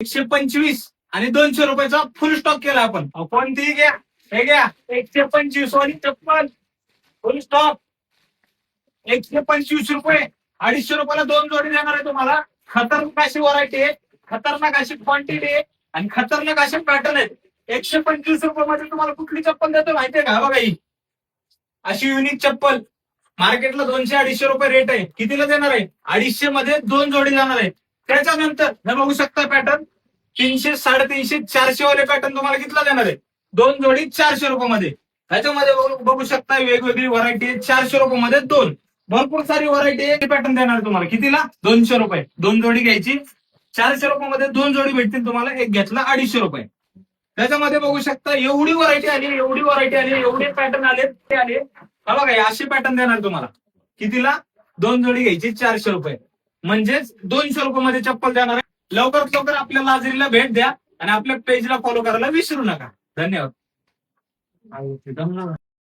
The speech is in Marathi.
125 आणि 200 रुपयाचा फुल स्टॉक केला आपण. कोणतीही घ्या, हे घ्या 125 वाली चप्पल फुल स्टॉक 125 रुपये. 250 रुपयाला 2 जोडी देणार आहे तुम्हाला. खतरनाक अशी व्हरायटी आहे, खतरनाक अशी क्वांटिटी आहे आणि खतरनाक असे पॅटर्न आहेत. 125 रुपयामध्ये तुम्हाला कुठली चप्पल देतो माहितीये का? बघा ही अशी युनिक चप्पल मार्केटला 200-250 रुपये रेट आहे. कितीला देणार आहे? 250 मध्ये 2 जोडी जाणार आहे. त्याच्यानंतर हे बघू शकता पॅटर्न 300, 350, 400 वाले पॅटर्न तुम्हाला कितीला देणार आहे? 2 जोडी 400 रुपयामध्ये. त्याच्यामध्ये बघू शकता वेगवेगळी व्हरायटी आहे. 400 रुपयामध्ये 2. भरपूर सारी व्हरायटी आहे. पॅटर्न देणार आहे तुम्हाला कितीला? 200 रुपये. 2 जोडी घ्यायची. 400 रुपयामध्ये 2 जोडी भेटतील तुम्हाला. एक घेतला 250 रुपये. त्याच्यामध्ये बघू शकता एवढी व्हरायटी आली, एवढी व्हरायटी आली, एवढे पॅटर्न आले ते आले. बघा अशी पॅटर्न देणार तुम्हाला कितीला? 2 जोडी घ्यायची 400 रुपये. म्हणजेच 200 रुपयामध्ये चप्पल देणार आहे. लवकरात लवकर आपल्या लाजरीला भेट द्या आणि आपल्या पेजला फॉलो करायला विसरू नका. धन्यवाद.